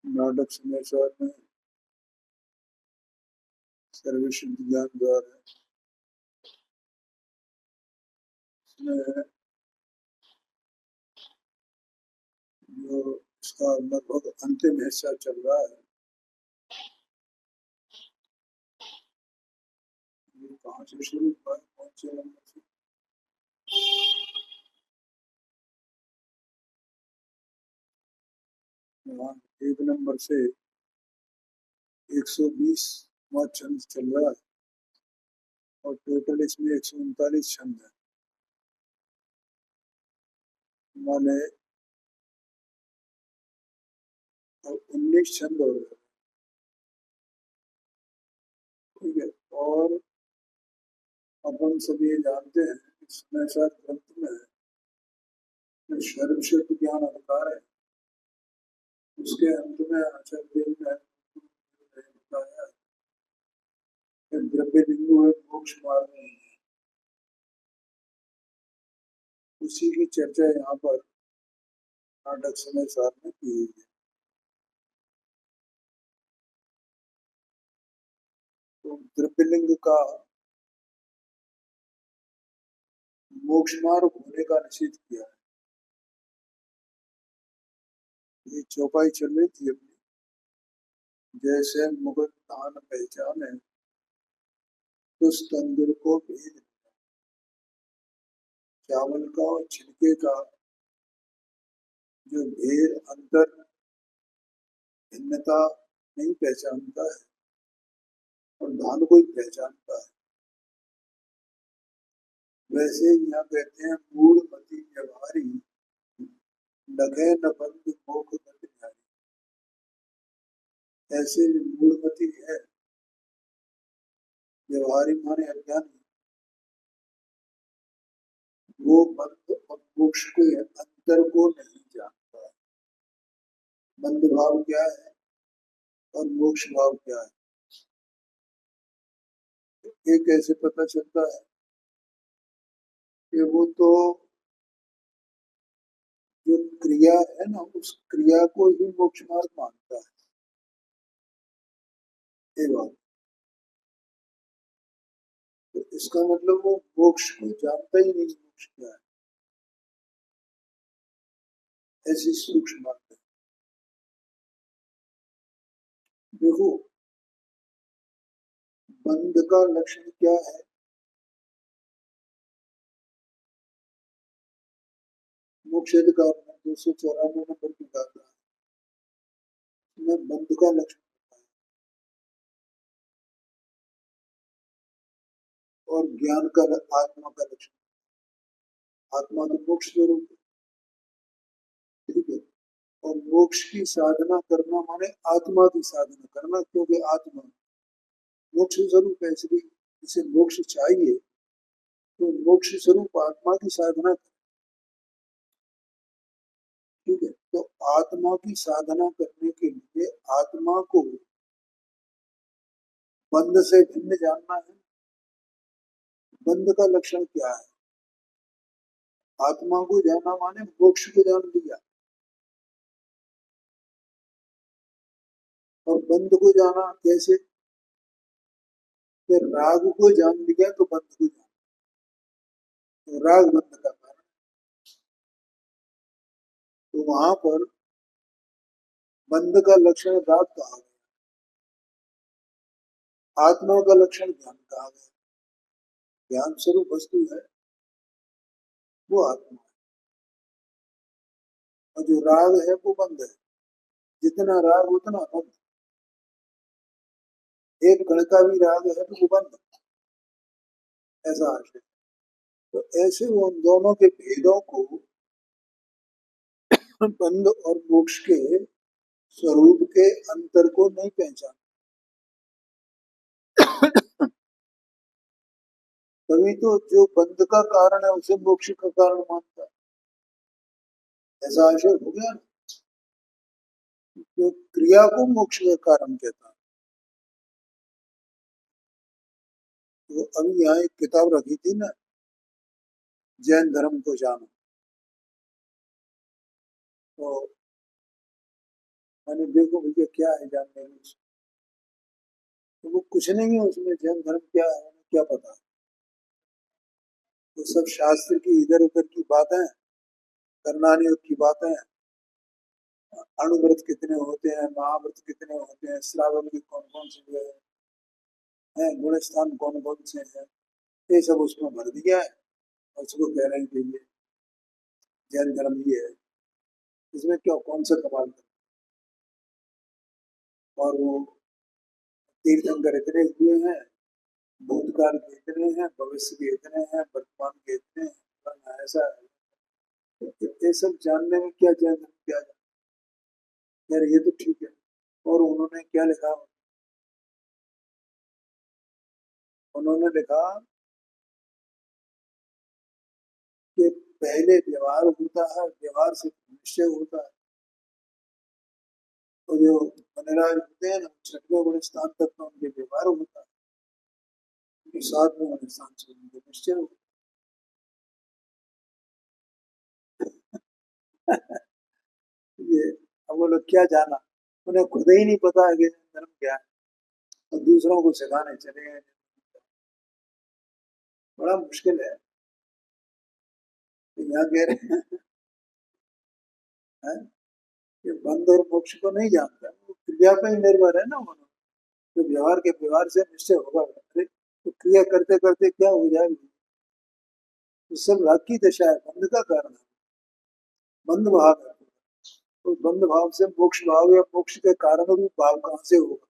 नाटक समाचार में सर्वशुद्ध ज्ञान द्वारा इसमें जो इसका लगभग अंतिम हिस्सा चल रहा है, ये कहाँ से शुरू हुआ है, कौन से नंबर से? हाँ, 1 नंबर से 120वां छंद चल रहा है और टोटल इसमें 139 छंद है। माने 19 छंद हो गए। ठीक है, और अपन सब ये जानते हैं इसमें शायद ग्रंथ में सर्वशुद्ध ज्ञान अधिकार है, उसके अंत में आचार्य देव ने बताया कि द्रव्य बिंदु है, मोक्ष मार्ग नहीं है। उसी की चर्चा यहाँ पर नाटक समाचार में की गई है। तो द्रव्यलिंग का मोक्ष मार्ग होने का निषेध किया है। ये चौपाई चल रही थी अपनी, जैसे मुगल धान पहचाने तो उस तंदूर को भेद, चावल का और छिलके का जो भेद अंतर भिन्नता नहीं पहचानता है और धान को ही पहचानता है, वैसे यहाँ कहते हैं मूढ़मति व्यवहारी लगे न बंद मोख गत न्यारी। ऐसे जो मूढ़मति है, व्यवहारी माने अज्ञानी, वो बंध और मोक्ष के अंतर को नहीं जानता है। बंध भाव क्या है और मोक्ष भाव क्या है, ये कैसे पता चलता है कि वो तो जो क्रिया है ना, उस क्रिया को ही मोक्ष मार्ग मानता है। ये बात, तो इसका मतलब वो मोक्ष को जानता ही नहीं, मोक्ष क्या है, ऐसी सूक्ष्म बात है। देखो, बंध का लक्षण क्या है? मोक्ष अधिकार में 294 नंबर की बात है, इसमें बंध का लक्षण होता है और ज्ञान का आत्मा का लक्षण। आत्मा तो मोक्ष स्वरूप है, ठीक है, और मोक्ष की साधना करना माने आत्मा की साधना करना, क्योंकि आत्मा मोक्ष स्वरूप है, इसलिए इसे मोक्ष चाहिए, तो मोक्ष स्वरूप आत्मा की साधना। ठीक है, तो आत्मा की साधना करने के लिए आत्मा को बंध से भिन्न जानना है। बंध का लक्षण क्या है? आत्मा को जाना माने मोक्ष को जान लिया, और बंध को जाना कैसे? कि राग को जान लिया तो बंध को जाना, तो राग बंध का कारण। तो वहां पर बंध का लक्षण राग कहा गया, आत्मा का लक्षण ज्ञान कहा गया। ज्ञान स्वरूप वस्तु है वो आत्मा है, और जो राग है वो बंध है। जितना राग उतना बंध, एक कण का भी राग है तो वो बंध, ऐसा आशय। तो ऐसे वो उन दोनों के भेदों को, बंध और मोक्ष के स्वरूप के अंतर को नहीं पहचान, तभी तो जो बंध का कारण है उसे मोक्ष का कारण मानता है, ऐसा आशय हो गया ना। जो क्रिया को मोक्ष का कारण कहता है। तो अभी यहाँ एक किताब रखी थी ना, जैन धर्म को जानो, तो मैंने देखो भैया क्या है जानने में उसमें। तो वो कुछ नहीं है उसमें, जैन धर्म क्या है हमें क्या पता। तो सब शास्त्र की इधर उधर की बातें, करनानियों की बातें, अणुव्रत कितने होते हैं, महाव्रत कितने होते हैं, श्रावण के कौन कौन से जो है गुण स्थान कौन कौन से हैं, ये सब उसमें भर दिया है। और उसको कह रहे हैं कि ये जैन धर्म ये है, इसमें क्या कौन सा कमाल कर। और वो तीर्थंकर इतने हुए हैं, भूतकाल के इतने हैं, भविष्य के इतने हैं, वर्तमान के इतने हैं, फलाना ऐसा है। तो ये सब जानने में क्या जैन धर्म क्या है? यार ये तो ठीक है। और उन्होंने क्या लिखा, उन्होंने लिखा कि पहले व्यवहार होता है, व्यवहार से निश्चय होता है। और जो वनराज होते हैं ना, छठवें गुण स्थान तक में उनके व्यवहार होता है, उनके साथ में गुण स्थान से उनके निश्चय होता है। ये अब वो लोग क्या जाना, उन्हें खुद ही नहीं पता है कि धर्म क्या है, और दूसरों को सिखाने चले गए। बड़ा मुश्किल है। तो यहाँ कह रहे हैं कि बंध और मोक्ष को नहीं जानता, वो क्रिया पे ही निर्भर है ना। उन्होंने तो व्यवहार के व्यवहार से निश्चय होगा, अरे तो क्रिया करते करते क्या हो जाएगी। तो सब राग की दशा है, बंध का कारण है, बंध भाव है। तो बंध भाव से मोक्ष भाव या मोक्ष के कारण रूप भाव कहाँ से होगा।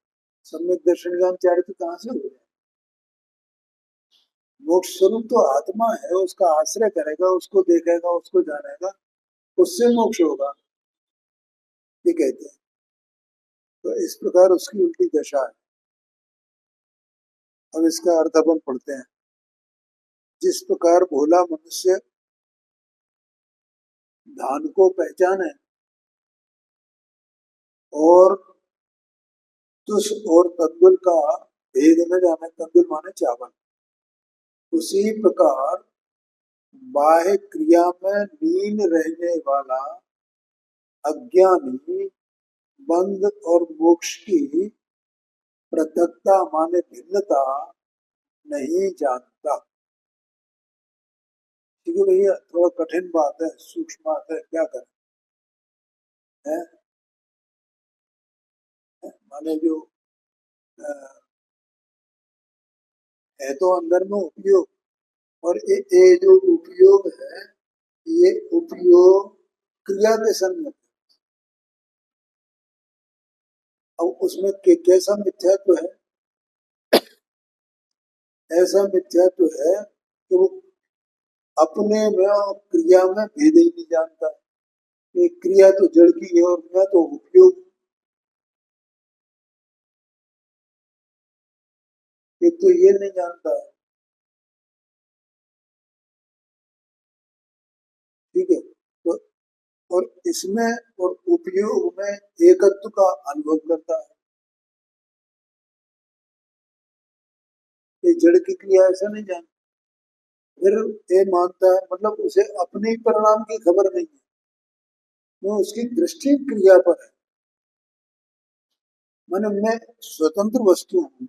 सम्यक दर्शन ज्ञान चारित्र कहाँ से होगा। मोक्ष स्वरूप तो आत्मा है, उसका आश्रय करेगा, उसको देखेगा, उसको जानेगा, उससे मोक्ष होगा, ये कहते हैं। तो इस प्रकार उसकी उल्टी दशा है। अब इसका अर्थ अपन पढ़ते हैं। जिस प्रकार भोला मनुष्य धान को पहचाने और तुष और तंदुल का भेद न जाने, तंदुल माने चावल, उसी प्रकार बाह्य क्रिया में लीन रहने वाला अज्ञानी बंध और मोक्ष की पृथकता माने भिन्नता नहीं जानता। ठीक है भैया, थोड़ा कठिन बात है, सूक्ष्म बात है, क्या करें। है? माने जो अ, है तो अंदर में उपयोग, और ये जो उपयोग है, ये उपयोग क्रिया के संग। अब उसमें कैसा मिथ्यात्व है, ऐसा मिथ्यात्व है कि वो अपने में और क्रिया में भेद ही नहीं जानता। ये क्रिया तो जड़ की है और मैं तो उपयोग, एक तो ये नहीं जानता है। ठीक है। तो और इसमें और उपयोग में एकत्व का अनुभव करता है। ये जड़ की क्रिया ऐसा नहीं जानता। फिर ये मानता है, मतलब उसे अपने ही परिणाम की खबर नहीं है, वो उसकी दृष्टि क्रिया पर है। माने मैं स्वतंत्र वस्तु हूँ,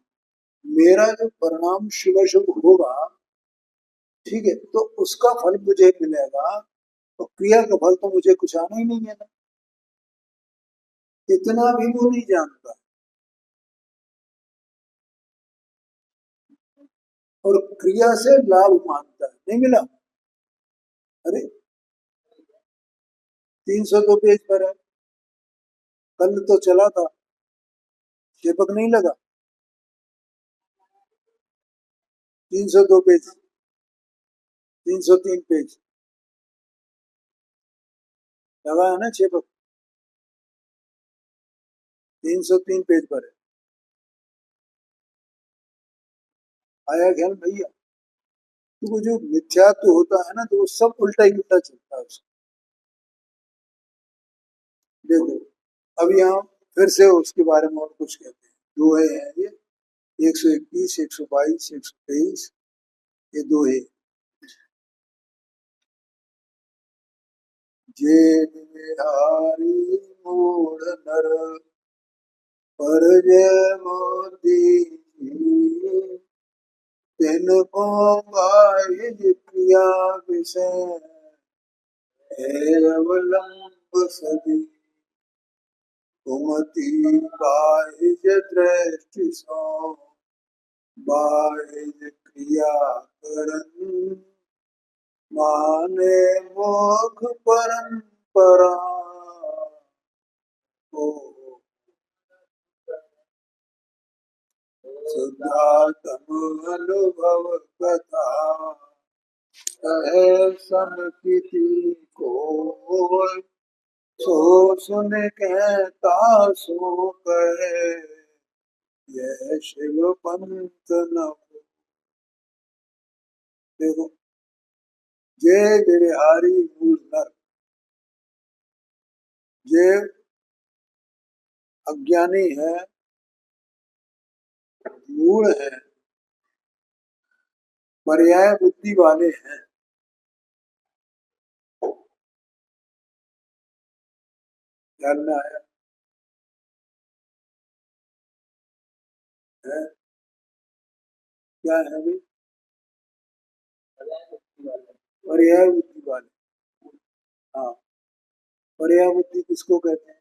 मेरा जो परिणाम शुभ शुभ होगा, ठीक है, तो उसका फल मुझे मिलेगा, तो क्रिया का फल तो मुझे कुछ आना ही नहीं है ना। इतना भी वो नहीं जानता। और क्रिया से लाभ मानता है, नहीं मिला। अरे 302 पेज पर है, कल तो चला था, चेपक नहीं लगा। 302 पेज, 303 पेज लगा है ना चेपक, 303 पेज पर है। आया ख्याल भैया। तो वो जो मिथ्यात्व होता है ना, तो वो सब उल्टा ही उल्टा चलता है उसको। देखो, अब यहाँ फिर से उसके बारे में और कुछ कहते हैं। दोहे हैं ये, 121, 122, 123, ये दोहे। जे बिहारी मूढ़ नर पर जय मोदी तिनको बाहिज क्रिया विषय अवलंब सदी कुमति बाहिज दृष्टि सो बाहिज क्रिया करन माने मोख परंपरा ओ शुद्धात्म अनुभव कथा कहे सम किसी को सो सुन कहता सो कहे यह शिव पंथ न देखो जय बिहारी मूल नर जे अज्ञानी है मूढ़ है पर्याय बुद्धि वाले हैं ध्यान में आया है क्या है भी पर्याय बुद्धि वाले हाँ पर्याय बुद्धि किसको कहते हैं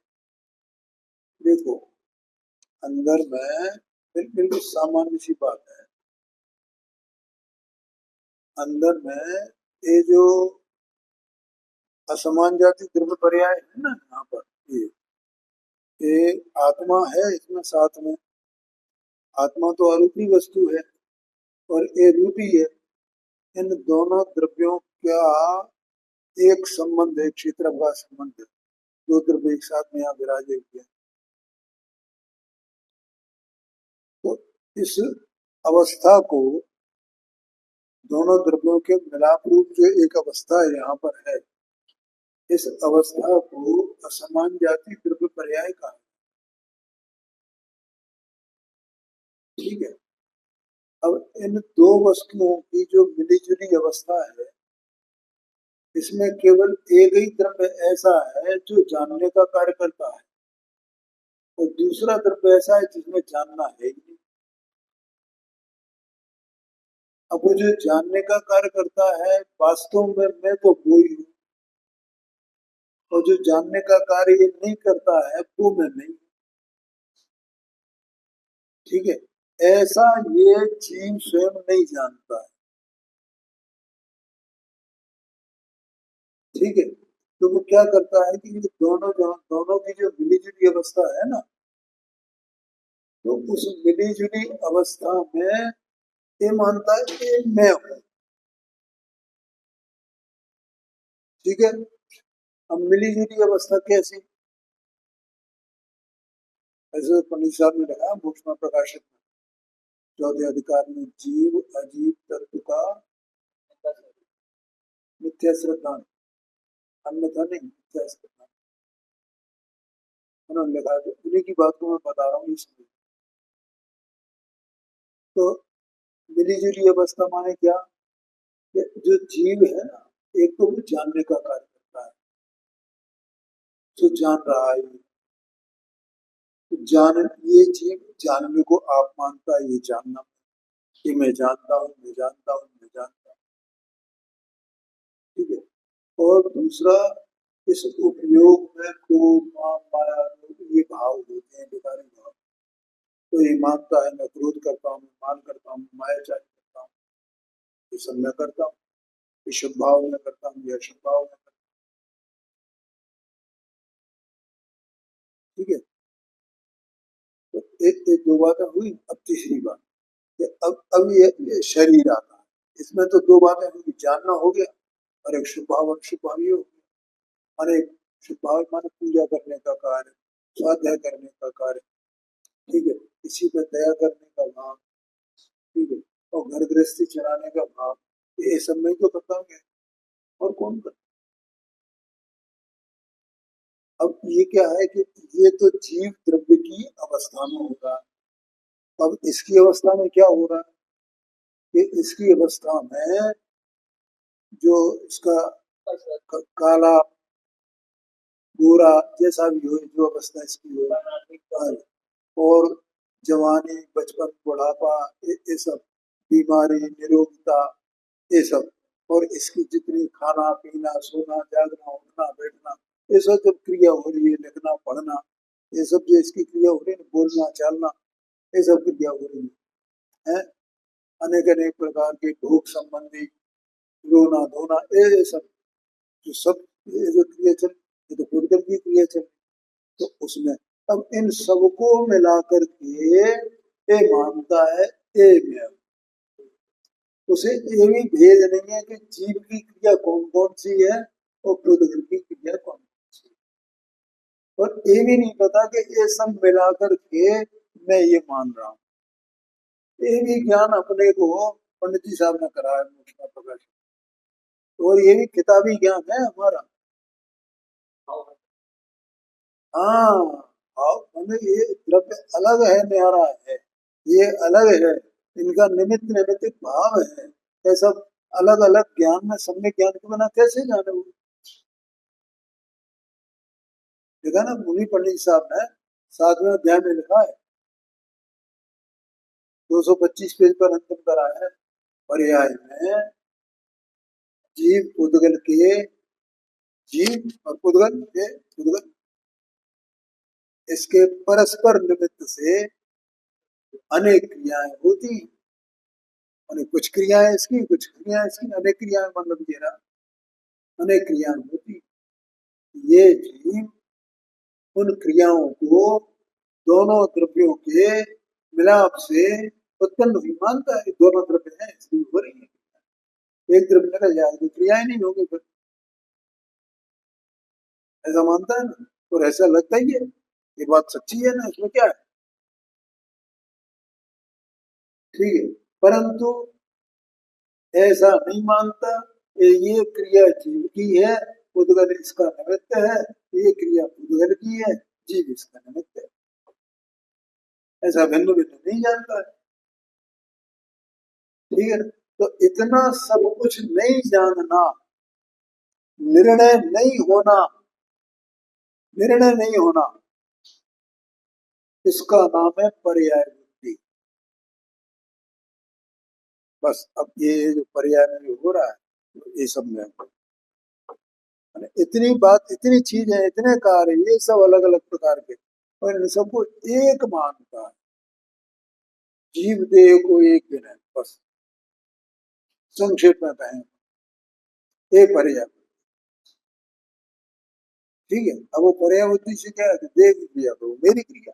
देखो अंदर में बिल्कुल सामान्य सी बात है अंदर में ये जो असमान जाति द्रव्य पर्याय है ना यहाँ पर ये आत्मा है इसमें साथ में आत्मा तो अरूपी वस्तु है और ये रूपी है इन दोनों द्रव्यों का एक संबंध है क्षेत्र का संबंध है दो द्रव्य एक साथ में यहाँ विराजे हुए तो इस अवस्था को दोनों द्रव्यों के मिलाप रूप जो एक अवस्था है यहाँ पर है इस अवस्था को असमान जाति द्रव्य पर्याय का ठीक है अब इन दो वस्तुओं की जो मिली जुली अवस्था है इसमें केवल एक ही द्रव्य ऐसा है जो जानने का कार्य करता है और दूसरा द्रव्य ऐसा है जिसमें जानना है ही नहीं अब वो जो जानने का कार्य करता है वास्तव में मैं तो वो ही हूँ और जो जानने का कार्य ये नहीं करता है वो मैं नहीं ठीक है ऐसा ये जीव स्वयं नहीं जानता है ठीक है तो वो क्या करता है कि ये दोनों की जो मिली जुली अवस्था है ना तो उस मिली जुली अवस्था में ये मानता है कि मैं हूं ठीक है अब मिली जुली अवस्था कैसी ऐसे पंडित साहब ने लिखा मोक्ष में प्रकाशित में चौथे अधिकार में जीव अजीव तत्व का मिथ्या श्रद्धा अन्यथा नहीं मिथ्या श्रद्धा उन्होंने लिखा है उन्हीं की बात को मैं बता रहा हूँ इसमें तो मिली जुली अवस्था माने क्या जो जीव है ना एक तो वो जानने का कार्य करता है जो जान रहा है तो जान ये जीव जानने को आप मानता है ये जानना कि मैं जानता हूँ मैं जानता हूँ मैं जानता हूँ ठीक है और दूसरा इस उपयोग में क्रोध माया ये भाव होते हैं विकारी भाव तो ये मानता है मैं क्रोध करता हूँ मैं मान करता हूँ मायाचारी करता हूँ ये सब मैं करता हूँ ये शुभ भाव में करता हूँ ये अशुभ भाव में करता हूँ ठीक है तो एक दो बातें हुई अब तीसरी बात अब ये शरीर आता है इसमें तो दो बातें हुई जानना हो गया और एक शुभ भाव और शुभ भाव ये हो गया और एक शुभ भाव माने पूजा करने का कार्य स्वाध्याय करने का कार्य ठीक है किसी पर दया करने का भाव ठीक है और घर गृहस्थी चलाने का भाव ये सब में तो करता हूँ और कौन करता अब ये क्या है कि ये तो जीव द्रव्य की अवस्था में होगा अब इसकी अवस्था में क्या हो रहा है कि इसकी अवस्था में जो इसका काला बुरा जैसा भी हो, जो अवस्था इसकी हो, और जवानी, बचपन, बुढ़ापा, ये सब, बीमारी, निरोगता, ये सब, और इसकी जितनी खाना पीना, सोना, जागना, उठना, बैठना, ये सब जब क्रिया हो रही है, लिखना, पढ़ना, ये सब जो इसकी क्रिया हो रही है, बोलना, चालना, ये सब क्रिया हो रही है, अनेक अनेक प्रकार के भूख संबंधी, रोना धोना, ये सब जो सब, ये जो क्रिया चल, ये तो पूर्वजन्म की क्रिया चल, तो उसमें अब इन सबको मिलाकर के ये मानता है, ये में उसे ये भी भेद नहीं है कि जीव की क्रिया कौन कौन सी है और पूर्वजन्म की क्रिया कौन कौन सी है, और ये भी नहीं पता कि ये सब मिलाकर के मैं ये मान रहा हूँ। ये भी ज्ञान अपने को पंडित जी साहब ने कराया, मोक्ष का प्रकाश, और ये भी किताबी ज्ञान है हमारा। हाँ, भाव मतलब ये द्रव्य अलग है, न्यारा है, ये अलग है, इनका निमित्त निमित्त भाव है, ये सब अलग अलग ज्ञान में, सम्यक ज्ञान के बिना कैसे जाने वो। देखा ना, मुनि पंडित साहब ने 7वें अध्याय में लिखा है, 225 पेज पर अंतिम कराया है, पर्याय में जीव पुद्गल के, जीव और पुद्गल के, पुद्गल इसके परस्पर निमित्त से अनेक क्रियाएं होती हैं, कुछ क्रियाएं इसकी, कुछ क्रियाएं इसकी, अनेक क्रियाएं मतलब ये रहा, अनेक क्रियाएं होती। ये जीव उन क्रियाओं को दोनों द्रव्यों के मिलाप से उत्पन्न हुई मानता है, दोनों द्रव्य हैं इसलिए हो रही है, एक द्रव्य निकल जाए तो क्रियाएं नहीं होगी फिर, ऐसा मानता है ना, और ऐसा लगता ही है, ये बात सच्ची है ना, इसमें क्या है, ठीक है, परंतु ऐसा नहीं मानता, ये क्रिया जीव की है, पुद्गल इसका निमित्त है, ये क्रिया पुद्गल की है, जीव इसका निमित्त है, ऐसा भिन्न भिन्न नहीं जानता है, ठीक है। तो इतना सब कुछ नहीं जानना, निर्णय नहीं होना, निर्णय नहीं होना, इसका नाम है पर्याय बुद्धि। बस अब ये जो पर्याय में जो हो रहा है, ये सब में इतनी बात, इतनी चीज है, इतने कार्य, ये सब अलग अलग प्रकार के, और इन सबको एक मानता है, जीव देह को एक दिन है, बस संक्षेप में कहें, ये पर्याय, ठीक है। अब वो पर्याय बुद्धि से क्या है, देह की क्रिया तो मेरी क्रिया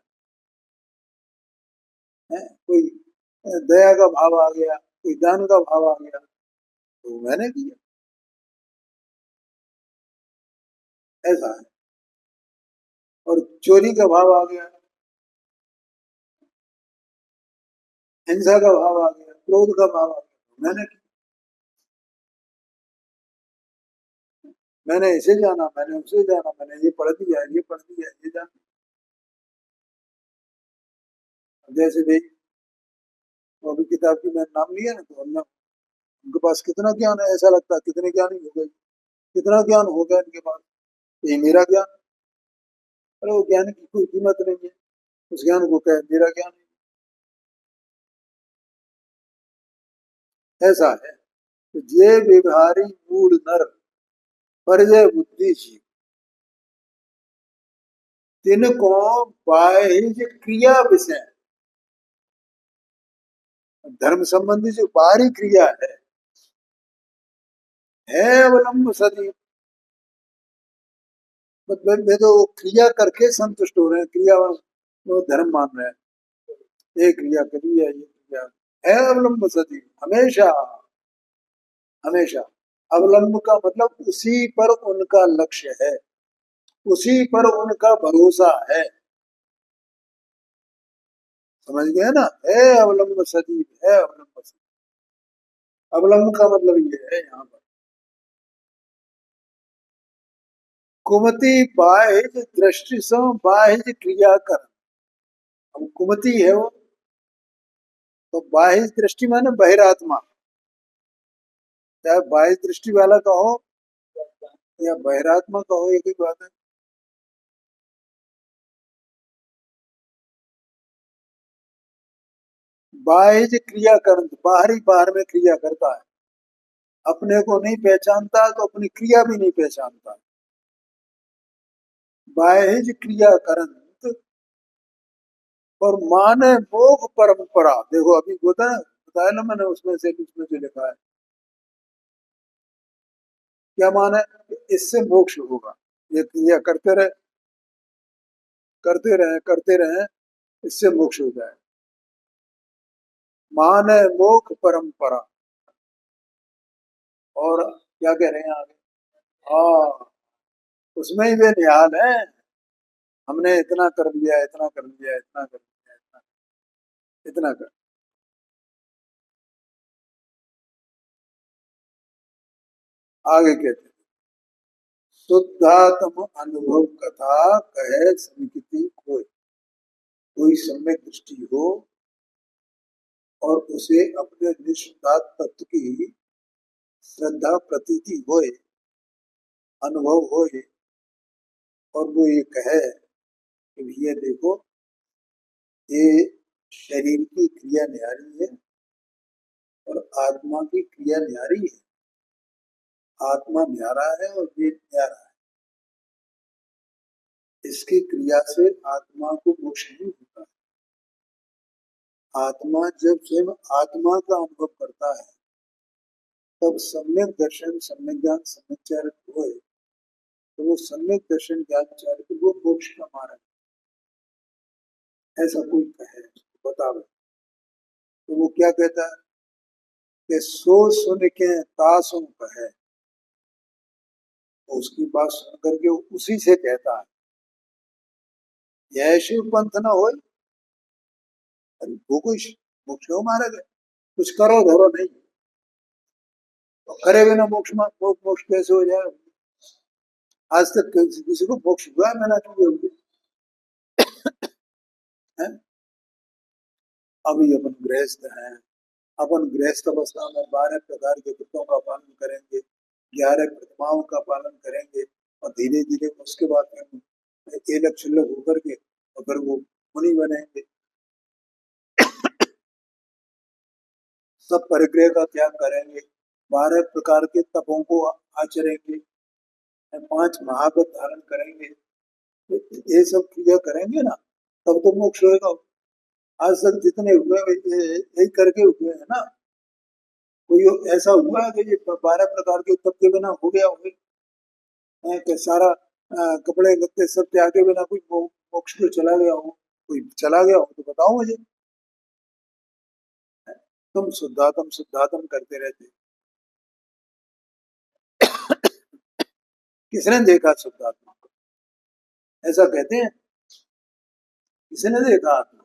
है, कोई दया का भाव आ गया, कोई दान का भाव आ गया, तो मैंने किया, ऐसा है, और चोरी का भाव आ गया, हिंसा का भाव आ गया, क्रोध का भाव आ गया, तो मैंने किया, मैंने इसे जाना, मैंने उसे जाना, मैंने ये पढ़ दिया, ये पढ़ दिया, ये जाना, जैसे भाई वो अभी किताब की मैंने नाम लिया ना, तो हमने, उनके पास कितना ज्ञान है, ऐसा लगता है कितने ज्ञानी हो गए, कितना ज्ञान हो गया इनके पास, ये मेरा ज्ञान, अरे वो ज्ञान की कोई कीमत नहीं है, उस ज्ञान को कहे मेरा ज्ञान है, ऐसा है। तो ये व्यवहारी मूल नर परिजय बुद्धि जीव, तिनको बाह्य क्रिया विषय, धर्म संबंधी जो बाहरी क्रिया है अवलंब सदी, मतलब वे तो क्रिया करके संतुष्ट हो रहे हैं, क्रिया वो धर्म मान रहे हैं, ये क्रिया करी है, ये क्रिया है अवलंब सदी, हमेशा हमेशा, अवलंब का मतलब उसी पर उनका लक्ष्य है, उसी पर उनका भरोसा है, समझ गए ना, है अवलंब सजीव, है अवलंब सजीव, अवलंब का मतलब ये है यहाँ पर, कुमति बाह्य दृष्टि से बाह्य क्रिया कर, अब कुमति है वो, तो बाह्य दृष्टि माने बहिरात्मा, चाहे बाह्य दृष्टि वाला कहो या बहिरात्मा कहो, एक ही बात है, बाह्य क्रियाकरण, बाहरी बाहर में क्रिया करता है, अपने को नहीं पहचानता तो अपनी क्रिया भी नहीं पहचानता। बाह्य क्रियाकरण और माने मोक्ष परंपरा। देखो अभी बताया ना मैंने, उसमें से उसमें जो लिखा है क्या माने, इससे मोक्ष होगा। ये क्रिया करते रहे, इससे मोक्ष हो जाए। माने मोक्ष परंपरा। और क्या कह रहे हैं आगे? हाँ, उसमें ही वे निहाल है। हमने इतना कर लिया, इतना कर लिया, इतना कर लिया, इतना कर। आगे कहते हैं, शुद्धात्म अनुभव कथा कहे समिति कोई। कोई सम्यक दृष्टि हो और उसे अपने निष्ठात तत्व की श्रद्धा प्रतीति होए, अनुभव होए, और वो ये कहे कि भैया देखो, ये शरीर की क्रिया न्यारी है और आत्मा की क्रिया न्यारी है। आत्मा न्यारा है और ये न्यारा है। इसकी क्रिया से आत्मा को मोक्ष नहीं होता। आत्मा जब स्वयं आत्मा का अनुभव करता है, तब सम्यक दर्शन, सम्यक ज्ञान, सम्यक चारित्र होए, तो वो सम्यक दर्शन ज्ञान चारित्र वो मोक्ष का मार्ग। ऐसा कोई कहे बताओ, तो वो क्या कहता है कि सो सुन के तासुम कहे। उसकी बात सुन करके उसी से कहता है, यह शिव पंथ न हो। अरे वो कोई मोक्ष क्यों मार्ग है? कुछ करो धरो नहीं, तो करे बिना मोक्ष कैसे हो जाए? आज तक किसी को मोक्ष हुआ है? मैंने की होगी है? अभी अपन गृहस्थ हैं, अपन गृहस्थ अवस्था में 12 प्रकार के व्रतों का पालन करेंगे, 11 प्रतिमाओं का पालन करेंगे, और धीरे धीरे उसके बाद में एलक छुल्लक होकर के और फिर वो मुनि बनेंगे। सब परिग्रह का त्याग करेंगे, 12 प्रकार के तपों को आचरेंगे, 5 महाव्रत धारण करेंगे, ये सब क्रिया करेंगे ना, तब तो मोक्ष होगा। आज तक जितने हुए यही करके हुए हैं ना। कोई ऐसा हुआ है कि ये 12 प्रकार के तप के बिना हो गया होगा? कि सारा कपड़े लत्ते सब त्यागे बिना कोई मोक्ष को चला गया हो? कोई चला गया हो तो बताओ मुझे। तुम शुद्धातम करते रहते। किसने देखा शुद्धात्मा को? ऐसा कहते हैं, किसने देखा आत्मा?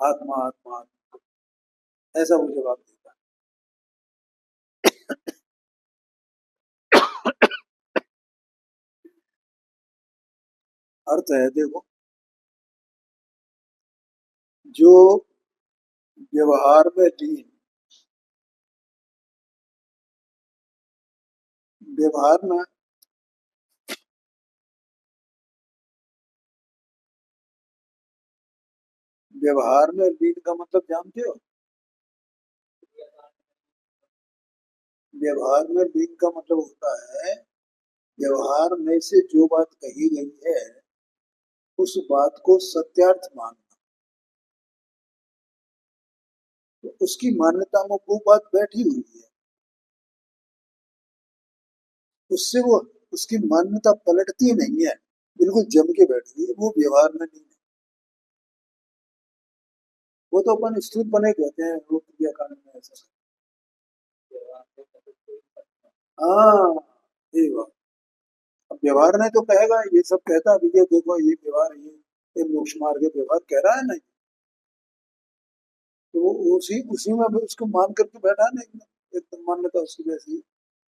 आत्मा आत्मा आत्मा, ऐसा वो जवाब देता है। अर्थ है देखो, जो व्यवहार में लीन, व्यवहार में व्यवहार में लीन का मतलब जानते हो? व्यवहार में लीन का मतलब होता है, व्यवहार में से जो बात कही गई है उस बात को सत्यार्थ मानना। तो उसकी मान्यता में वो बात बैठी हुई है, उससे वो उसकी मान्यता पलटती नहीं है, बिल्कुल जम के बैठी है, वो व्यवहार में नहीं है। वो तो अपन स्थिर बने कहते हैं, वो क्रिया कांड में ऐसा। हाँ, ये बात। अब व्यवहार नहीं तो कहेगा, ये सब कहता है ये देखो, ये व्यवहार, ये मोक्ष मार्ग के व्यवहार कह रहा है ना, तो वो उसी उसी में भी उसको मान करके बैठा नहीं, एकदम मान्यता उसकी वैसी,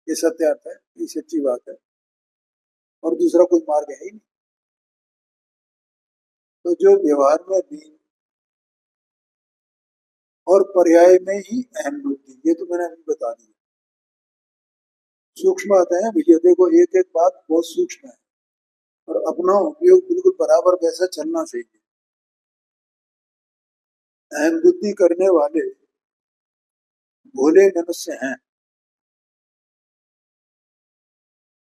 ये सत्यार्थ है, ये सच्ची बात है, और दूसरा कोई मार्ग है ही नहीं। तो जो व्यवहार में भी और पर्याय में ही अहम बुद्धि, ये तो मैंने अभी बता दिया। सूक्ष्म बातें हैं भैया, देखो एक एक बात बहुत सूक्ष्म है, और अपना उपयोग बिल्कुल बराबर वैसा चलना चाहिए। अहम बुद्धि करने वाले भोले मनुष्य हैं,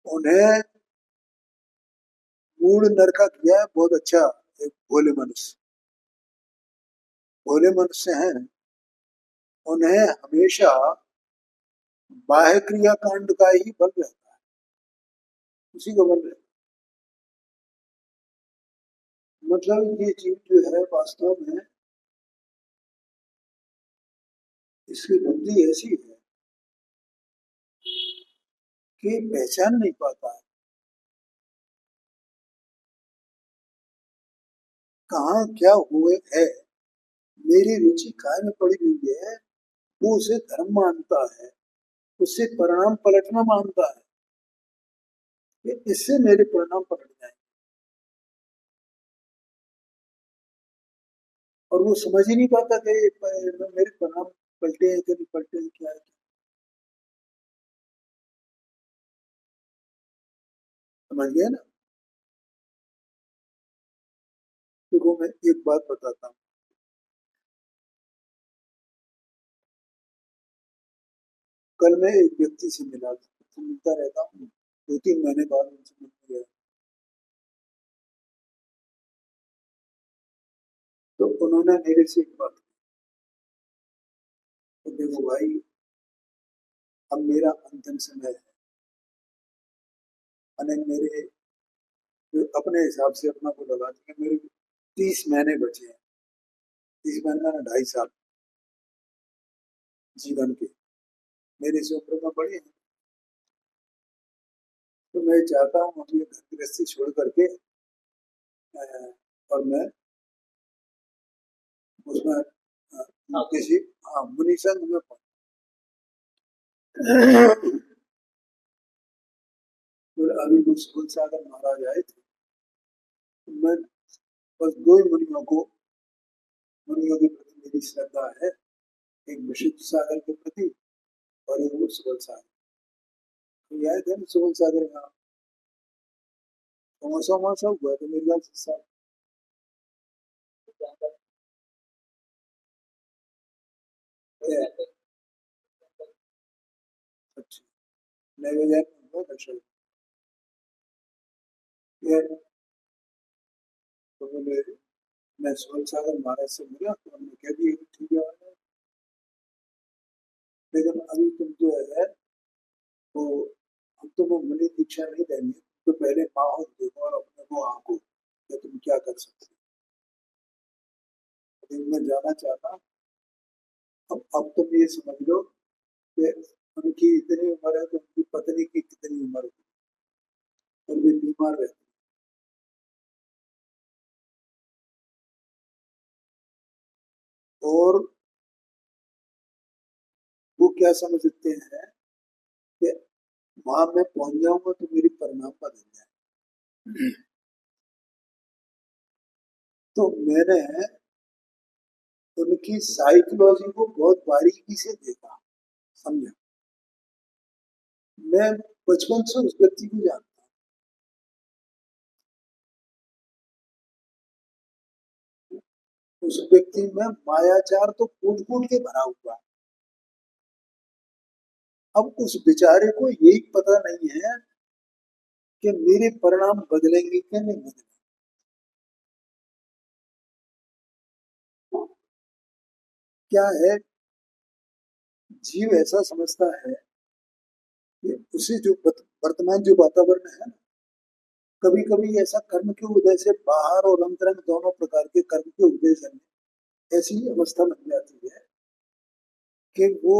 उन्हें मूड नरका किया है बहुत अच्छा। एक भोले मनुष्य हैं, उन्हें हमेशा बाह्य क्रिया कांड का ही बल रहता है, उसी का बल रहता है। मतलब ये चीज जो है वास्तव में इसकी बुद्धि ऐसी है कि पहचान नहीं पाता है कहाँ क्या हुए है। मेरी रुचि काय में पड़ी हुई है, वो उसे धर्म मानता है, उससे परिणाम पलटना मानता है कि इससे मेरे परिणाम पलट जाएंगे, और वो समझ ही नहीं पाता कि मेरे परिणाम पलटे हैं कि नहीं पलटे हैं, क्या है। समझ गया ना। देखो मैं एक बात बताता हूँ। कल मैं एक व्यक्ति से मिला था, तो मिलता रहता हूँ, 2-3 महीने बाद उनसे मिलने गया। तो उन्होंने मेरे से एक बात की, तो देखो भाई, अब मेरा अंतिम समय है, मैंने मेरे अपने हिसाब से अपना को लगा दिया, मेरे 30 महीने बचे हैं। 30 महीने में 2.5 साल जीवन के, मेरे से उम्र में बड़े हैं। तो मैं चाहता हूँ अपनी घर गृहस्थी छोड़ करके और मैं उसमें किसी मुनि संघ में फिर अभी कुछ सागर महाराज आए थे, तो मैं बस 2 ही मुनियों के प्रति मेरी श्रद्धा है, एक विशुद्ध सागर के प्रति और एक वो सुबल सागर। तो आए थे सुबल सागर यहाँ चौमासा वमासा हुआ तो मेरे ख्याल से अच्छा, नए बाजार में हुआ था शायद। ये तो बोले, मैं सुबल सागर महाराज से मिला तो हमने कह दिया कि ठीक है, लेकिन अभी तुम जो है तो हम तुम्हें मुनि दीक्षा नहीं देंगे, तो पहले माहौल देखो और अपने को आंको कि तुम क्या कर सकते हो। मैं जाना चाहता, अब तुम ये समझ लो कि उनकी इतनी उम्र है तो उनकी पत्नी की कितनी उम्र है, और वे बीमार रहते हैं। और वो क्या समझते हैं कि वहां मैं पहुंच जाऊंगा तो मेरी परिणाम बदल जाए। तो मैंने उनकी साइकोलॉजी को बहुत बारीकी से देखा, समझा। मैं बचपन से उस व्यक्ति को जानता हूँ, उस व्यक्ति में मायाचार तो कूट कूट के भरा हुआ है। अब उस बेचारे को यही पता नहीं है कि मेरे परिणाम बदलेंगे कि नहीं बदलेंगे। क्या है, जीव ऐसा समझता है कि उसे जो वर्तमान जो वातावरण है, कभी कभी ऐसा कर्म के उदय से बाहर और अंतरंग दोनों प्रकार के कर्म के उदय से ऐसी अवस्था बन जाती है कि वो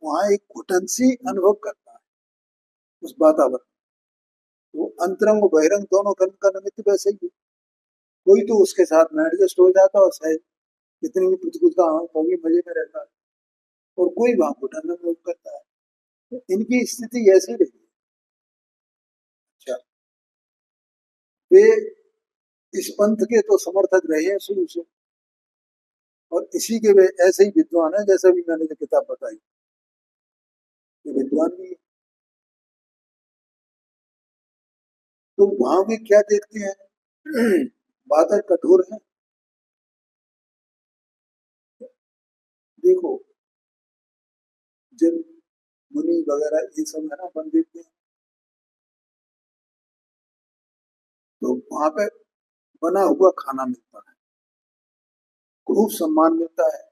वहां एक घुटन सी अनुभव करता है उस वातावरण। वो अंतरंग और बहिरंग दोनों कर्म का निमित्त वैसे ही है। कोई तो उसके साथ में एडजस्ट हो जाता है और शायद कितनी भी प्रतिकूलता होगी मजे में रहता है, और कोई वहां घुटन अनुभव करता है। तो इनकी स्थिति ऐसी रही। अच्छा, वे इस पंथ के तो समर्थक रहे हैं शुरू से, और इसी के वे ऐसे ही विद्वान है, जैसा भी मैंने जो किताब बताई, ये विद्वान भी है। तो वहां वे क्या देखते हैं, बातें कठोर है, देखो जब मुनि वगैरह ये सब है ना बन देते हैं, तो वहां पे बना हुआ खाना मिलता है, खूब सम्मान मिलता है।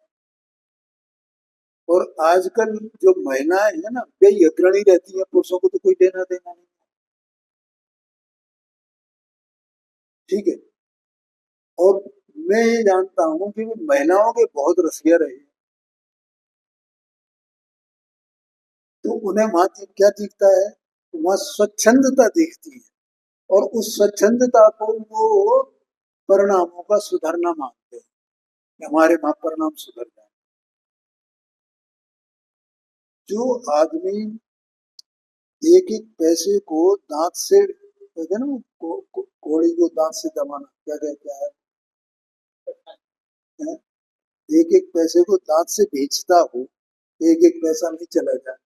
और आजकल जो महिलाएं है ना वे अग्रणी रहती है, पुरुषों को तो कोई देना देना नहीं। ठीक है। और मैं ये जानता हूँ कि महिलाओं के बहुत रसिया रहे, तो उन्हें वहां क्या दिखता है, वहां स्वच्छंदता दिखती है। और उस स्वच्छंदता को वो परिणामों का सुधरना मानते हैं कि हमारे वहां परिणाम सुधर जाए। जो आदमी एक एक पैसे को दांत से, कहते हैं ना कोड़ी को दांत से दबाना, क्या कहते हैं, एक एक पैसे को दांत से बेचता हो, एक एक पैसा नहीं चला जाए,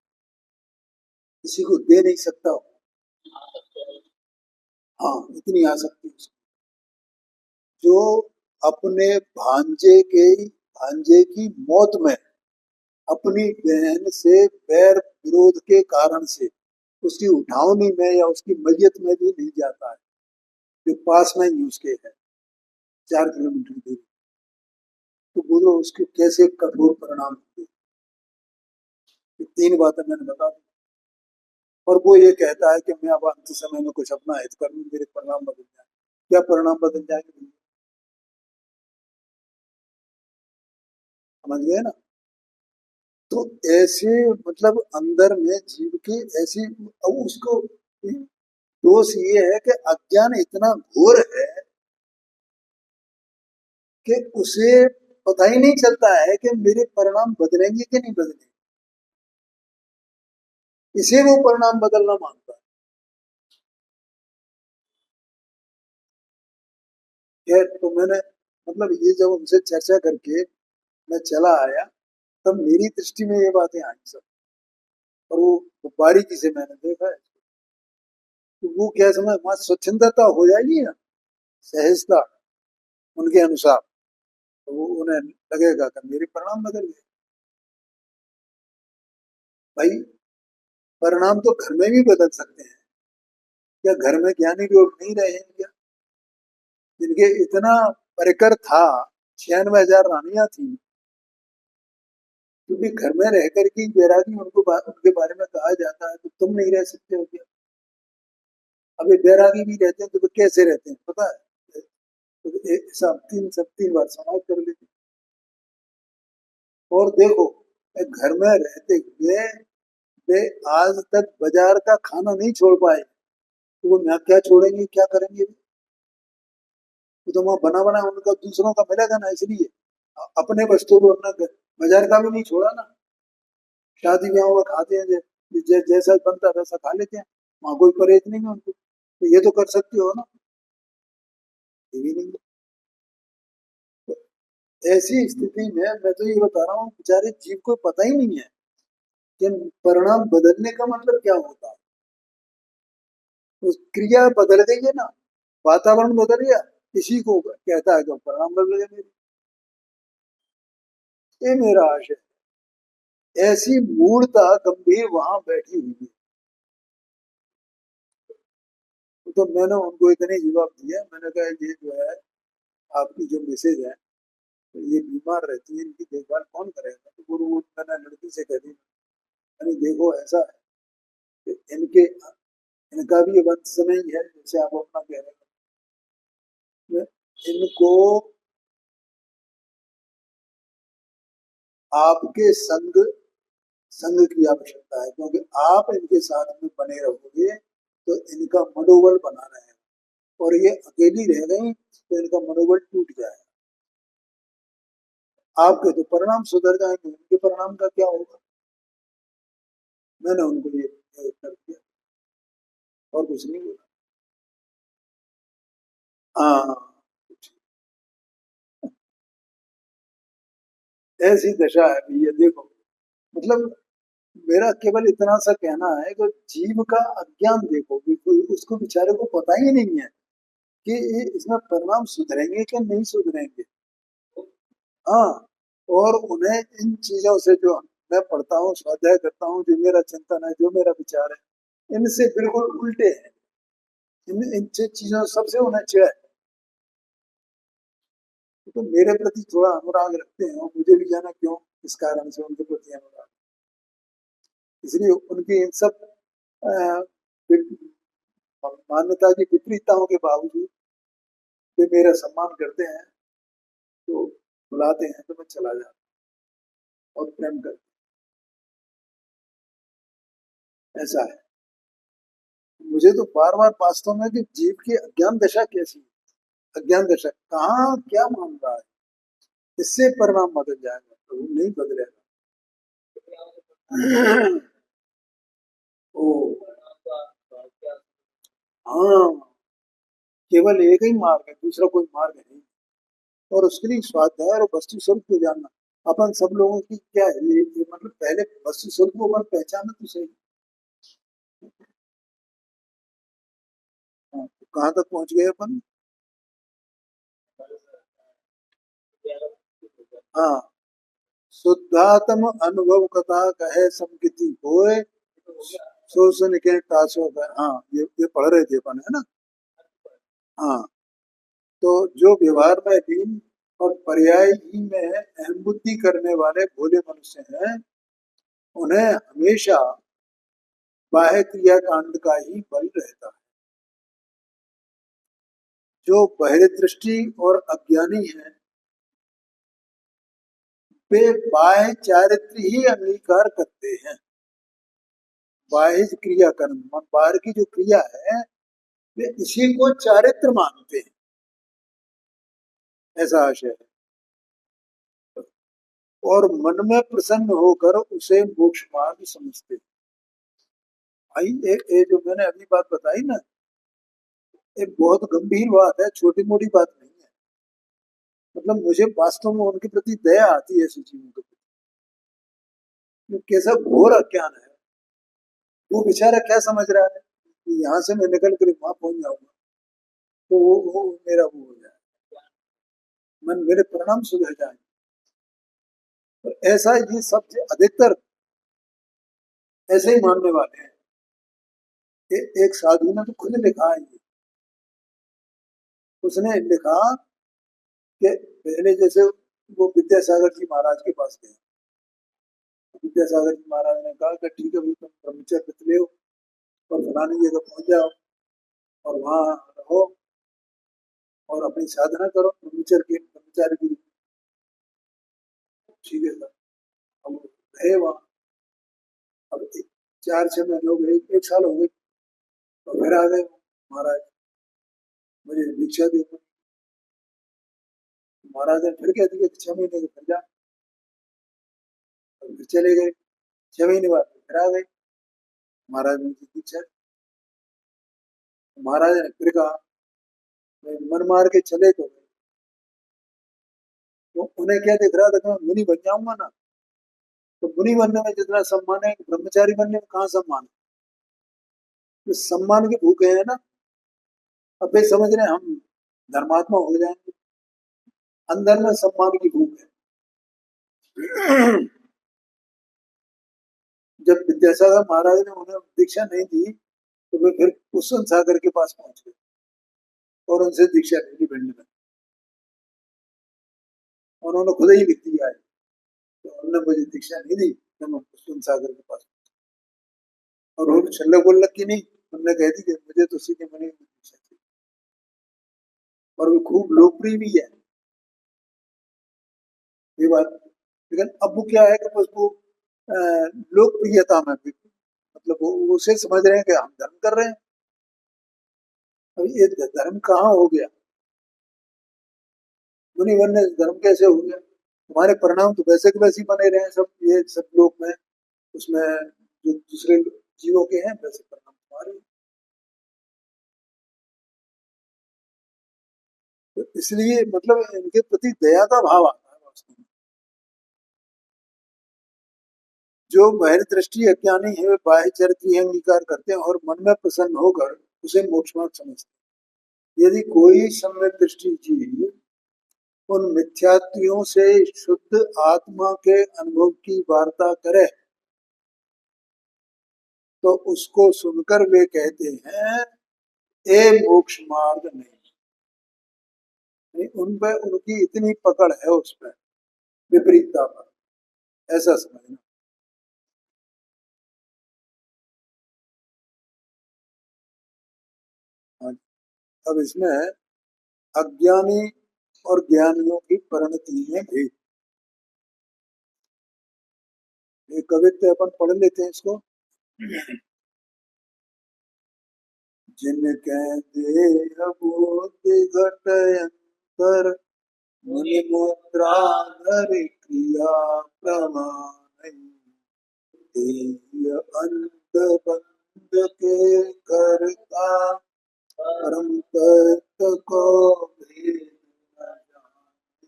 किसी को दे नहीं सकता हो। हाँ, इतनी आ सकती है। जो अपने भांजे की मौत में अपनी बहन से बैर विरोध के कारण से उसकी उठावनी में या उसकी मैयत में भी नहीं जाता है, जो पास में ही उसके है, 4 किलोमीटर दूर, तो बोलो उसके कैसे कठोर परिणाम होंगे। ये 3 बातें मैंने बता दी। और वो ये कहता है कि मैं अब अंत समय में कुछ अपना हित कर लूं, मेरे परिणाम बदल जाए। क्या परिणाम बदल जाएंगे, समझ गए ना। तो ऐसे मतलब अंदर में जीव की ऐसी, अब उसको दोष ये है कि अज्ञान इतना घोर है कि उसे पता ही नहीं चलता है कि मेरे परिणाम बदलेंगे कि नहीं बदलेंगे, इसे वो परिणाम बदलना मानता है। तो मैंने मतलब ये जब उनसे चर्चा करके मैं चला आया, तब मेरी दृष्टि में ये बातें आई सब। और वो बारीकी से मैंने देखा है, तो वो क्या समय वहां स्वच्छंदता हो जाएगी ना, सहजता उनके अनुसार, तो वो उन्हें लगेगा कि मेरे परिणाम बदल गए। भाई परिणाम तो घर में भी बदल सकते हैं, क्या घर में ज्ञानी लोग नहीं रहे हैं क्या, जिनके इतना परिकर था, 96,000 रानियां थी, क्योंकि घर में रह करके बैरागी उनके बारे में कहा जाता है, तो तुम नहीं रह सकते हो क्या। अभी बैरागी भी रहते हैं तो वे कैसे रहते हैं पता है, तो सब 3 बार समाज कर लेते हैं। और देखो घर में रहते हुए वे आज तक बाजार का खाना नहीं छोड़ पाए, तो वो यहाँ क्या छोड़ेंगे, क्या करेंगे। वो तो वहां बना बना उनका दूसरों का मिलेगा ना, इसलिए अपने बच्चों को अपना बाजार का भी नहीं छोड़ा ना। शादी ब्याह में खाते हैं, जैसा बनता है वैसा खा लेते हैं, वहां कोई परहेज नहीं है उनको, तो ये तो कर सकते हो ना, ये भी नहीं है। तो ऐसी स्थिति में मैं तो ये बता रहा हूँ, बेचारे जीव को पता ही नहीं है कि परिणाम बदलने का मतलब क्या होता है। तो क्रिया बदल गई है ना, वातावरण बदल गया, इसी को कहता है कि परिणाम बदल गए मेरे। ये मेरा आशय है। ऐसी मूर्ता गंभीर वहां बैठी हुई है। तो मैंने उनको इतने जवाब दिया, मैंने कहा ये जो है आपकी जो मिसेज है, तो ये बीमार रहती है, इनकी देखभाल कौन करेगा। तो वो मैंने लड़की से कह दी, मैंने देखो ऐसा है कि इनका भी अब अंत समय ही है, जैसे आप अपना कह रहे हैं, इनको आपके संग की आवश्यकता है, क्योंकि आप इनके साथ में बने रहोगे तो इनका मनोबल बना रहेगा, और ये अकेली रह गई तो इनका मनोबल टूट जाएगा। आपके तो परिणाम सुधर जाएंगे, उनके परिणाम का क्या होगा। मैंने उनको ये उत्तर दिया, और कुछ नहीं बोला। हाँ, ऐसी दशा है ये देखो। मतलब मेरा केवल इतना सा कहना है कि जीव का अज्ञान देखो, बिल्कुल उसको बेचारे को पता ही नहीं है कि इसमें परिणाम सुधरेंगे कि नहीं सुधरेंगे। हाँ, और उन्हें इन चीजों से जो मैं पढ़ता हूँ, स्वाध्याय करता हूँ, जो मेरा चिंतन है, जो मेरा विचार है, इनसे बिल्कुल उल्टे है। इन चीजों सबसे उन्हें चिढ़ है। तो मेरे प्रति थोड़ा अनुराग रखते हैं, और मुझे भी जाना क्यों, इस कारण से उनके प्रति अनुराग। इसलिए उनकी इन सब मान्यता की विपरीतताओं के बावजूद वे मेरा सम्मान करते हैं, तो बुलाते हैं तो मैं चला जाता हूँ और प्रेम करते हैं। ऐसा है। मुझे तो बार बार वास्तव में कि जीव की अज्ञान दशा कैसी है, अज्ञान दशा कहाँ क्या मान रहा है, इससे परिणाम बदल जाएगा, तो वो नहीं बदलेगा। ओ हाँ, केवल एक ही मार्ग है, दूसरा कोई मार्ग नहीं। और उसके लिए स्वाध्याय और वस्तु स्वरूप को जानना। अपन सब लोगों की क्या है, ये मतलब पहले वस्तु स्वरूप को अपन पहचाना तो सही। हाँ, तो कहाँ तक पहुंच गए अपन? हाँ, शुद्धात्म अनुभव कथा कहे समकिति होए, सो सुन के तासो का। हाँ, ये पढ़ रहे थे अपन, है ना? हाँ, तो जो व्यवहार में लीन और पर्याय ही में अहम बुद्धि करने वाले भोले मनुष्य हैं, उन्हें हमेशा बाह्य क्रिया कांड का ही बल रहता है। जो बहिर्दृष्टि और अज्ञानी हैं, वे बाह्य चारित्र ही अंगीकार करते हैं। बाह्य क्रिया कर्म, बाहर की जो क्रिया है, वे इसी को चारित्र मानते हैं, ऐसा आशय है। और मन में प्रसन्न होकर उसे मोक्ष मार्ग समझते हैं। भाई ये जो मैंने अभी बात बताई ना, ये बहुत गंभीर बात है, छोटी मोटी बात नहीं है। मतलब मुझे वास्तव में उनके प्रति दया आती है, ऐसी चीजों के प्रति। ये कैसा घोर अज्ञान है। वो बेचारा क्या समझ रहा है कि यहाँ से मैं निकल कर वहां पहुंच जाऊंगा, तो वो मेरा वो हो जाए, मन मेरे परिणाम सुधर जाए। और ऐसा ये सब अधिकतर ऐसे ही मानने वाले हैं। एक साधु ने तो खुद लिखा है ये। उसने लिखा कि पहले जैसे वो विद्यासागर जी महाराज के पास गए। विद्यासागर जी महाराज ने कहा कि ठीक है भाई, तुम ब्रह्मचर्य व्रत ले और फलानी जगह पहुंच जाओ और वहां रहो और अपनी साधना करो ब्रह्मचार्य की। ठीक है सर। अब गए वहां। अब 4-6 महीने हो गए, 1 साल हो गए, और फिर आ गए महाराज, मुझे दीक्षा दे। महाराज ने फिर कह दिया कि 6 महीने के फिर जा। फिर चले गए, 6 महीने बाद फिर आ गए महाराज ने दीक्षा। महाराज ने फिर कहा, मैं मन मार के चले तो गए। तो उन्हें क्या दिख रहा था कि मैं मुनि बन जाऊंगा ना, तो मुनि बनने में जितना सम्मान है, ब्रह्मचारी बनने में कहाँ सम्मान है? तो सम्मान के भूखे हैं ना। अब वे समझ रहे हैं हम धर्मात्मा हो जाएंगे, अंदर में सम्मान की भूख है। जब विद्यासागर महाराज ने उन्हें दीक्षा नहीं दी, तो वे फिर कुसुम सागर के पास पहुंच गए और उनसे दीक्षा ले ली भिंड में। उन्होंने खुद ही लिख दिया है, तो उन्होंने मुझे दीक्षा नहीं दी, तो मैं कुसुम सागर के पास। और वो छल्ले बोल की नहीं, उन्होंने कह दी कि मुझे तो सीधे मनी में दीक्षा थी। और वो खूब लोकप्रिय भी है ये बात। लेकिन अब वो क्या है कि बस वो लोकप्रियता में भी, मतलब वो उसे समझ रहे हैं कि हम धर्म कर रहे हैं। अब ये धर्म कहाँ हो गया? मुनि बनने से धर्म कैसे हो गया? तुम्हारे परिणाम तो वैसे के वैसे ही बने रहे हैं, सब ये सब लोग में, उसमें जो दूसरे जीवों के हैं वैसे परिणाम तुम्हारे। तो इसलिए मतलब इनके प्रति दया का भाव आता है वास्तव में। जो बाह्य दृष्टि अज्ञानी है, वे बाह्य चरित्र ही अंगीकार करते हैं और मन में प्रसन्न होकर उसे मोक्षमार्ग समझते हैं। यदि कोई सम्यक दृष्टि जीव उन मिथ्यात्वियों से शुद्ध आत्मा के अनुभव की वार्ता करे तो उसको सुनकर वे कहते हैं ए मोक्ष मार्ग नहीं। उन पर उनकी इतनी पकड़ है उस पर, विपरीतता पर, ऐसा समझना। हाँ, अब इसमें अज्ञानी और ज्ञानियों की परिणति में भेद। ये कवित्व अपन पढ़ लेते हैं इसको। जिनके देह बुद्धि घट अंतर मुनि मुद्रा धर क्रिया प्रमाण अंत बंद के करता परम तत्व को भेद न जाने।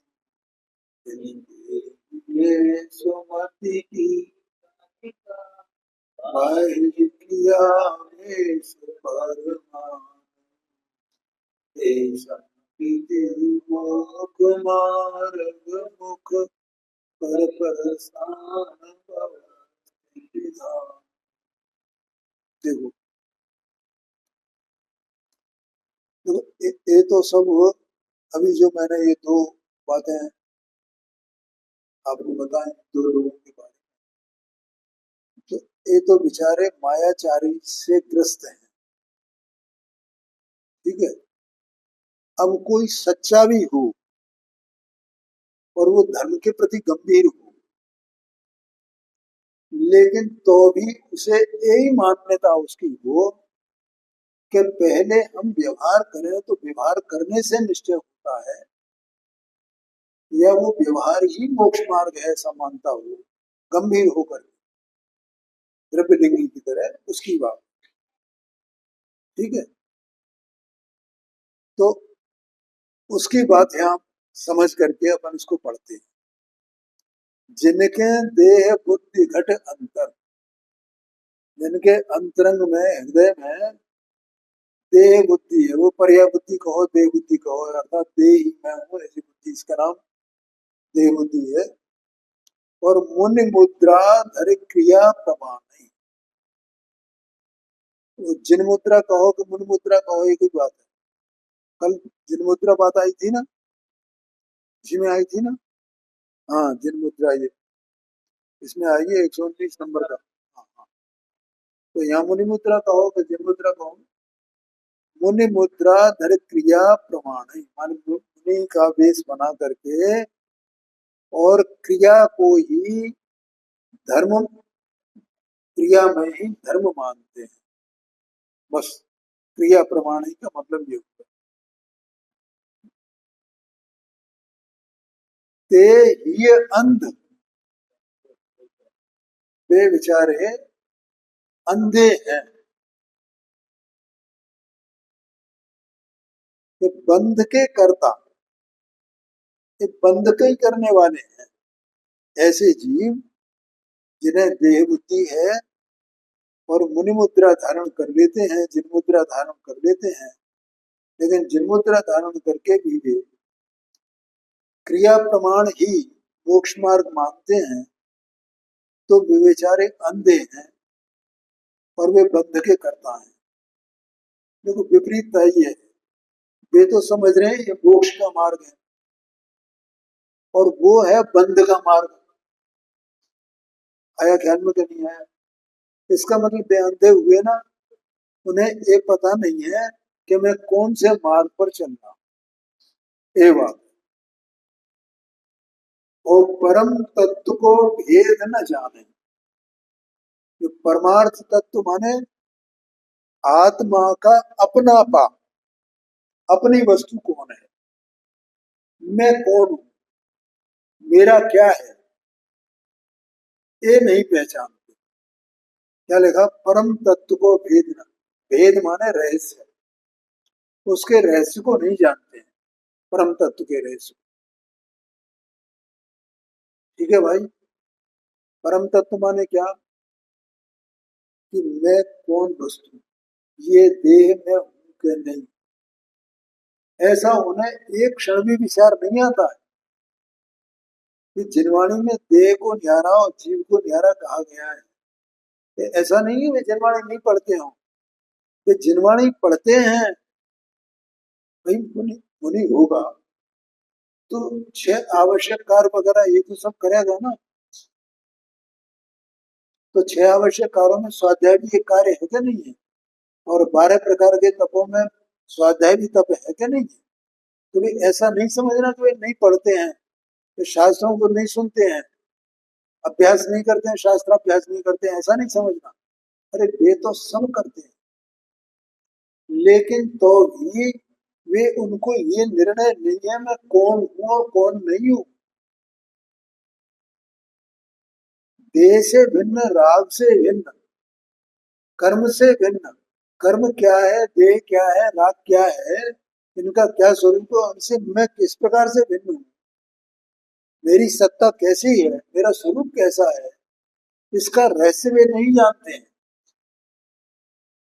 ये सुमति की किया वेश परमान मुख मार्ग मुख पर प्रस्थान देखो, ये तो सब अभी जो मैंने ये दो बातें आपको बताएं दो लोगों के बारे में, तो ये तो बेचारे मायाचारी से ग्रस्त हैं, ठीक है। अब कोई सच्चा भी हो और वो धर्म के प्रति गंभीर हो, लेकिन तो भी उसे यही मान्यता उसकी हो कि पहले हम व्यवहार करें तो व्यवहार करने से निश्चय होता है, या वो व्यवहार ही मोक्ष मार्ग है ऐसा मानता हो, गंभीर होकर द्रव्यलिंगी की तरह, उसकी बात, ठीक है। तो उसकी बात यहां समझ करके अपन इसको पढ़ते हैं। जिनके देह बुद्धि घट अंतर, जिनके अंतरंग में हृदय में देह बुद्धि है, वो पर्या बुद्धि कहो देह बुद्धि कहो, अर्थात देह ही मैं हूं ऐसी बुद्धि, इसका नाम देह बुद्धि है। और मुनि मुद्रा धर क्रिया प्रमाण नहीं, जिन मुद्रा कहो कि मुनि मुद्रा कहो एक ही बात है। कल जिन मुद्रा बात आई थी ना, इसी में आई थी ना, हाँ जिन मुद्रा, ये इसमें आई है 119 नंबर का। हाँ हाँ, तो यहाँ मुनि मुद्रा कहो कि जिन मुद्रा कहो, मुनि मुद्रा धर क्रिया प्रमाण है, माने मुनि का वेश बना करके और क्रिया को ही धर्म, क्रिया में ही धर्म मानते हैं, बस। क्रिया प्रमाण का मतलब ये होता है। ते ही अंध, वे बेचारे अंधे हैं, ये बंध के करता, ये बंध के ही करने वाले हैं। ऐसे जीव जिन्हें देह बुद्धि है और मुनि मुद्रा धारण कर लेते हैं, जिन मुद्रा धारण कर लेते हैं, लेकिन जिन मुद्रा धारण करके भी वे क्रिया प्रमाण ही मोक्ष मार्ग मानते हैं, तो वे बेचारे अंधे हैं और वे बंध के करता है। देखो विपरीतता ये है, वे तो समझ रहे हैं ये मोक्ष का मार्ग है और वो है बंध का मार्ग। आया ख्याल में कि नहीं आया? इसका मतलब वे अंधे हुए ना, उन्हें ये पता नहीं है कि मैं कौन से मार्ग पर चल रहा हूं, ये बात। और परम तत्व को भेद न जाने, जो परमार्थ तत्व माने आत्मा का अपनापा, अपनी वस्तु कौन है, मैं कौन हूं, मेरा क्या है, ये नहीं पहचानते। क्या लिखा? परम तत्व को भेद न, भेद माने रहस्य, उसके रहस्य को नहीं जानते हैं, परम तत्व के रहस्य। ठीक है भाई, परम तत्व माने क्या कि मैं कौन वस्तु, ये देह में हूं कि नहीं, ऐसा उन्हें एक क्षण भी विचार नहीं आता है। कि जिनवाणी में देह को न्यारा और जीव को न्यारा कहा गया है। ऐसा नहीं है वे जिनवाणी नहीं पढ़ते हो, वे जिनवाणी पढ़ते हैं। भाई मुनि मुनि होगा तो 6 आवश्यक कार्य वगैरह ये तो सब करेगा ना। तो 6 आवश्यक कार्यों में स्वाध्याय भी एक कार्य है क्या नहीं है? और 12 प्रकार के तपों में स्वाध्याय भी तप है क्या नहीं है? तो भाई ऐसा नहीं समझना कि वे नहीं पढ़ते हैं, तो शास्त्रों को नहीं सुनते हैं, अभ्यास नहीं करते हैं, शास्त्र अभ्यास नहीं करते हैं, ऐसा नहीं समझना। अरे वे तो सब करते हैं, लेकिन तो भी वे उनको ये निर्णय नहीं है मैं कौन हूं और कौन नहीं हूं। देह से भिन्न, राग से भिन्न, कर्म से भिन्न। कर्म क्या है, देह क्या है, राग क्या है, इनका क्या स्वरूप है, उनसे मैं किस प्रकार से भिन्न हूं, मेरी सत्ता कैसी है, मेरा स्वरूप कैसा है, इसका रहस्य वे नहीं जानते हैं।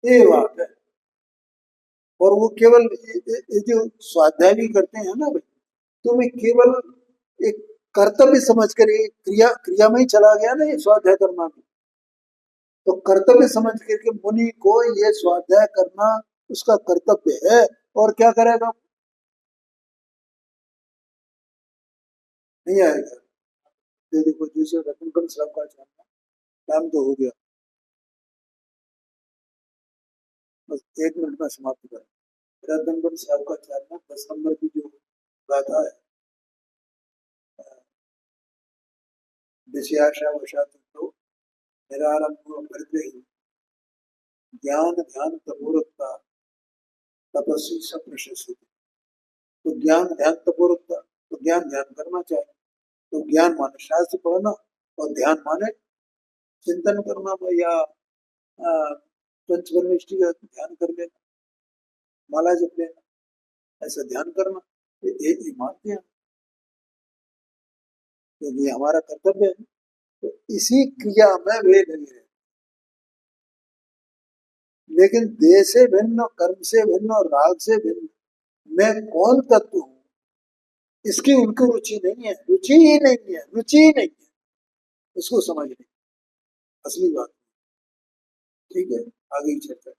ये बात है। और वो केवल ये जो स्वाध्याय भी करते हैं ना भाई, तो वे केवल एक कर्तव्य समझ कर, ये क्रिया क्रिया में ही चला गया ना ये स्वाध्याय करना भी। तो कर्तव्य समझ करके मुनि को ये स्वाध्याय करना उसका कर्तव्य है, और क्या करेगा, नहीं आएगा। ये देखो जैसे रतनगढ़ साहब का जानना, टाइम तो हो गया, बस 1 मिनट में समाप्त करें। रतनगढ़ साहब का जानना 10 नंबर की जो गाथा है, विषयाशा वशात तो निरारंभ परिग्रही ज्ञान ध्यान तपोरता तपस्वी सब प्रशस्त। तो ज्ञान ध्यान तपोरता, तो ज्ञान ध्यान करना चाहिए। तो ज्ञान माने शास्त्र पढ़ना, और ध्यान माने चिंतन करना, या पंचपरमेष्टि का ध्यान कर लेना, माला जप लेना, ऐसा ध्यान करना, ये मानते हैं, क्योंकि ये हमारा कर्तव्य है। तो इसी क्रिया में वे लगे रहे। लेकिन देह से भिन्न, कर्म से भिन्न और राग से भिन्न मैं कौन तत्व हूँ, इसकी उनको रुचि नहीं है, रुचि ही नहीं है, रुचि ही नहीं है, इसको समझ नहीं, असली बात। ठीक है, आगे की चर्चा।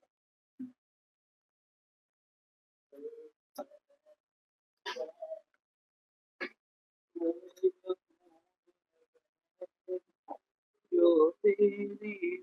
जो तेरी